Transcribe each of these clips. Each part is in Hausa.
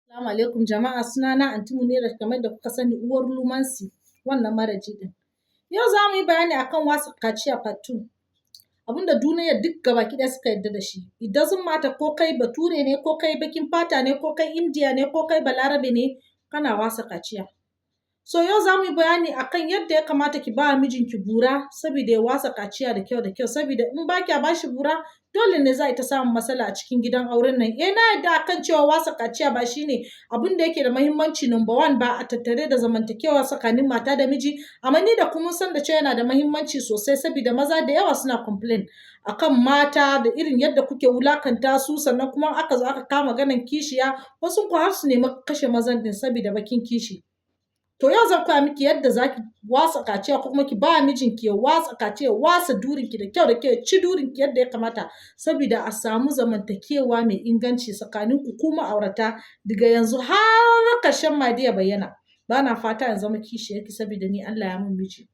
Assalamu alaikum jama'a, sunana Anty Munira kamar da kuka sani uwar lumansi wannan maraji ɗin. Yau za mu yi bayani akan wasa kaciya part 2. Abinda duniya duk gabaki ɗaya suka yarda da shi. It doesn't matter ko kai bature ne, ko kai bakin fata ne, ko kai Indiya ne, ko kai balarabe ne, kana wasa kaciya. So yau za mu yi bayani akan yadda ya kamata ki ba mijinki bura saboda ya wasa kaciya da kyau da kyau, saboda in ba kya ba shi bura dole ne za a ta samun matsala a cikin gidan auren nan. Na yarda akan cewa wasa kaciya ba shine abin da yake da muhimmanci number one ba a tattare da zamantakewa tsakanin mata da miji, amma ni da kuma san da cewa yana da muhimmanci sosai saboda maza da yawa suna complain akan mata da irin yadda kuke wulakanta su, sannan kuma aka zo aka kama maganan kishiya wasu ku har su nemi kashe mazan din saboda bakin kishi. To yau zan koya miki yadda zaki wasa kaciya ko kuma ki ba mijinki ya wasa kaciya, wasa durinki da kyau da kyau, ci durinki yadda ya kamata saboda a samu zamantakewa mai inganci tsakanin ku kuma ma'aurata daga yanzu har ƙarshen madi ya bayyana. Bana fata in zama kishiyarki saboda ni Allah ya min miji.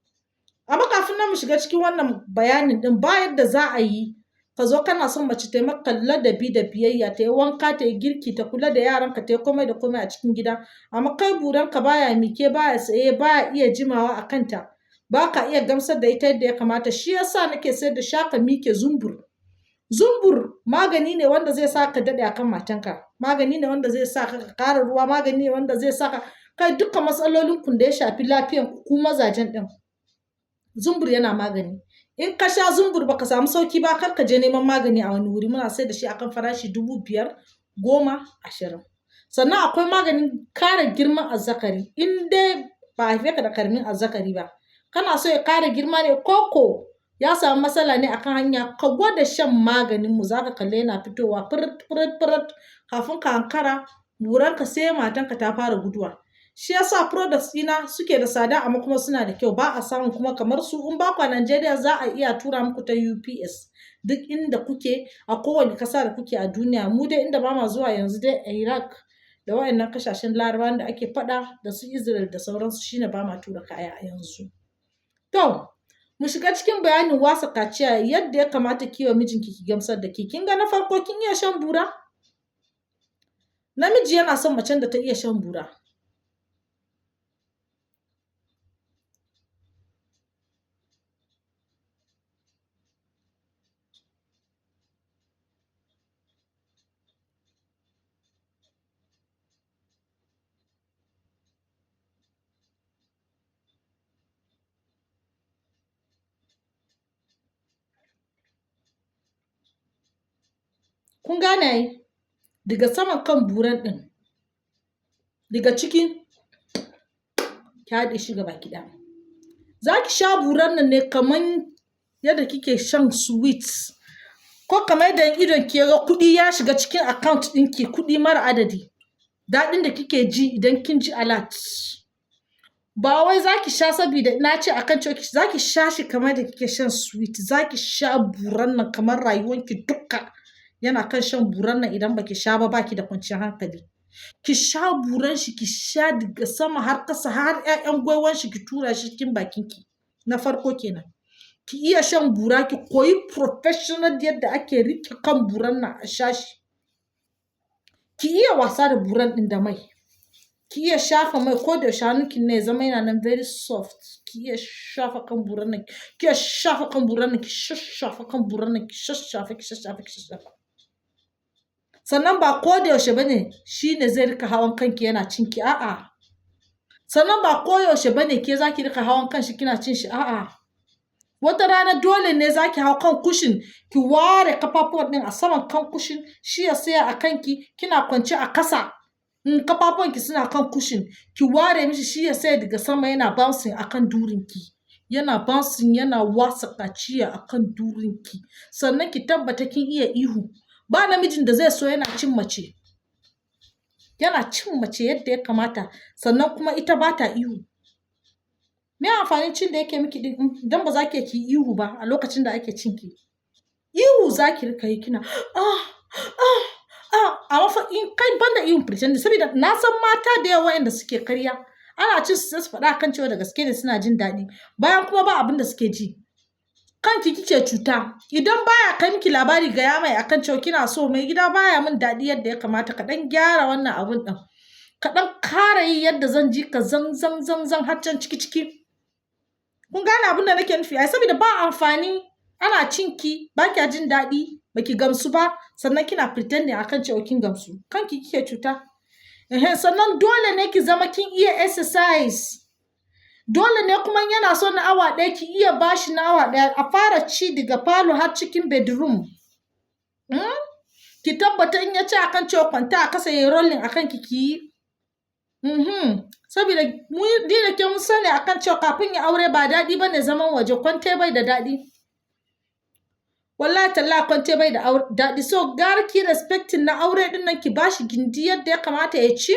Amma kafin nan mu shiga cikin wannan bayanin din, ba yadda za a yi ka zo kana son mace ta yi maka ladabi da biyayya, ta yi wanka, ta yi girki, ta kula da yaranka, ta yi komai da komai a cikin gida, amma kai buranka baya mike, baya tsaye, baya iya jimawa a kanta, ba ka iya gamsar da ita yadda ya kamata. Shi yasa nake sayar da shaka mike zumbur. Zumbur magani ne wanda zai sa ka daɗe akan matanka, magani ne wanda zai sa ka ƙara ruwa, magani ne wanda zai sa ka kai dukkan matsalolin ku da ya shafi lafiyan ku mazajen ɗin. Zumbur yana magani. In ka sha zumbur baka samu sauki ba, kar ka je neman magani a wani wuri, muna sai da shi akan farashi 5,000, 10, 20. Sannan akwai maganin kare girman azzakari. In dai ba a haife ka da karamin azzakari ba, kana so ya kare girma ne koko ya samu matsala ne akan hanya, ka gwada shan maganin mu, zaka kalle yana fitowa firit firit firit, kafin ka hankara buranka sai matanka ta fara guduwa. Shi yasa products ɗina suke da tsada amma kuma suna da kyau, ba a samu kuma kamar su. In ba ku a Najeriya za a iya tura muku ta UPS duk inda kuke a kowane ƙasa da kuke a duniya. Mu dai inda ba ma zuwa yanzu dai a Iraq da wayannan kasashen Larabawan da ake faɗa da su Israel da sauransu shine ba ma tura kaya a yanzu. To mu shiga cikin bayanin wasa kaciya yadda ya kamata ki wa mijinki ki gamsar da ki. Kin ga na farko kin iya shan bura? Namiji yana son macen da ta iya shan bura. Kun gane ai? Daga saman kan buran ɗin, daga cikin ki haɗe shi gaba ki ɗaya. Za ki sha buran nan ne kaman yadda kike shan sweet, ko kamar yadda idon ki ya ga kuɗi ya shiga cikin account ɗinki, kuɗi mara adadi. Daɗin da kike ji idan kin ji alert. Ba wai za ki sha saboda na ce akan cewa za ki sha shi kamar da kike shan sweet, za ki sha buran nan kamar rayuwanki dukka yana kan shan buran nan. Idan baki sha ba baki da kwanciyar hankali. Ki sha buran shi, ki sha daga sama har ƙasa, har ƴaƴan gwaiwan shi ki tura shi cikin bakinki. Na farko kenan. Ki iya shan bura, ki koyi professional yadda ake riƙe kan buran nan a sha shi. Ki iya wasa da buran ɗin da mai. Ki iya shafa mai ko da yaushe hannunki ne ya zama yana nan very soft. Ki iya shafa kan buran nan, ki iya shafa kan buran nan, ki shashafa kan buran nan, ki shashafa, ki shashafa, ki shashafa. Sannan ba ko da yaushe bane shine zai rika hawan kanki yana cinki, a'a. Sannan ba ko yaushe bane ke zaki rika hawan kanshi kina cin shi, a'a. Wata rana dole ne zaki hau kan cushion, ki ware kafafuwan ɗin a saman kan cushion, shi ya tsaya a kanki, kina kwance a ƙasa. Kafafuwanki suna kan cushion, ki ware mishi shi ya tsaya daga sama yana bouncing akan durinki. Yana bouncing, yana wasa kaciya akan durinki. Sannan ki tabbata kin iya ihu. Ba namijin da zai so yana cin mace. Yana cin mace yadda ya kamata, sannan kuma ita ba ta ihu. Me amfanin cin da yake miki ɗin idan ba za ki iya ki yi ihu ba a lokacin da ake cinki? Ihu za ki rika yi kina amma fa in kai banda ihun pretending, saboda na san mata da yawa waɗanda suke karya. Ana cin su sai su faɗa akan cewa da gaske ne suna jin daɗi, bayan kuma ba abin da suke ji. Kanki kike cuta. Idan baya kai miki labari gaya mai akan cewa kina so mai gida baya min daɗi yadda ya kamata, ka ɗan gyara wannan abun ɗin. ka ɗan kara yi yadda zan ji ka zan har can ciki. Kun gane abin da nake nufi ai saboda ba amfani ana cinki ba kya jin daɗi baki gamsu ba sannan kina pretending akan cewa kin gamsu kanki kike cuta. Sannan dole ne ki zama kin iya exercise. Dole ne kuma yana so na awa ɗaya ki iya bashi na awa ɗaya a fara ci daga falo har cikin bedroom. Ki tabbata in ya ci akan cewa kwanta a kasa yayi rolling akan ki yi. Saboda mu da ke mun sani akan cewa kafin ya aure ba daɗi bane zaman waje kwante bai da daɗi. Wallahi tallahi kwante bai da daɗi so gara ki respecting na aure ɗin nan ki bashi gindi yadda ya kamata ya ci.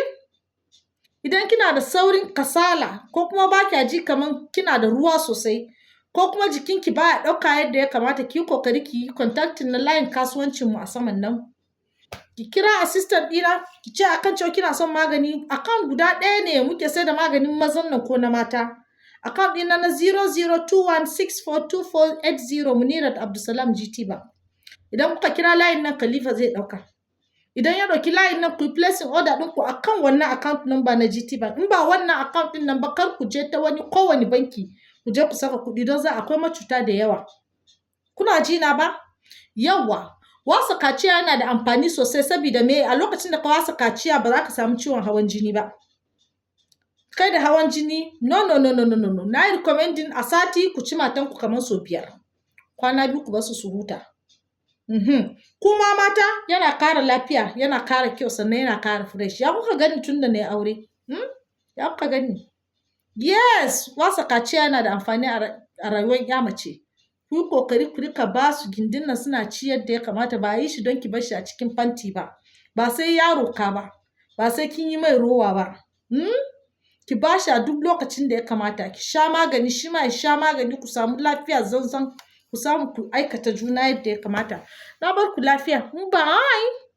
Idan kina da saurin kasala ko kuma ba kya ji kaman kina da ruwa sosai ko kuma jikinki baya ɗauka yadda ya kamata ki yi kokari ki yi contacting na layin kasuwancin mu a saman nan. Ki kira assistant ɗina ki ce akan cewa kina son magani account guda ɗaya ne muke sai da maganin mazan nan ko na mata. Account ɗina na 0021642480 Munirat Abdulsalam GT Bank. Idan kuka kira layin nan Khalifa zai ɗauka. Idan ya ɗauki layin nan ku yi placing order ɗinku akan wannan account number na GT Bank. In ba wannan account ɗin nan ba kar ku je ta kowane banki ku je ku saka kuɗi don akwai macuta da yawa. Kuna ji na ba? Yawwa. Wasa kaciya yana da amfani sosai saboda me a lokacin da ka wasa kaciya ba za ka samu ciwon hawan jini ba. Kai da hawan jini no. Na yi recommending a sati ku ci matanku kamar sau 5. Kwana 2 ku basu su huta. Kuma mata yana kara lafiya, yana kara kyau sannan yana kara fresh. Ya kuka gani tun da na yi aure? Ya kuka gani? Yes, wasa kaciya yana da amfani a rayuwar ya mace. Ku yi kokari ku rika ba su gindin nan suna ci yadda ya kamata ba yi shi don ki bar shi a cikin fanti ba. Ba sai yaro ka ba. Ba sai kin yi mai rowa ba. Ki ba shi a duk lokacin da ya kamata. Ki sha magani shi ma ya sha magani ku samu lafiya zanzan ku samu ku aikata juna yadda ya kamata. Na bar ku lafiya. Bye.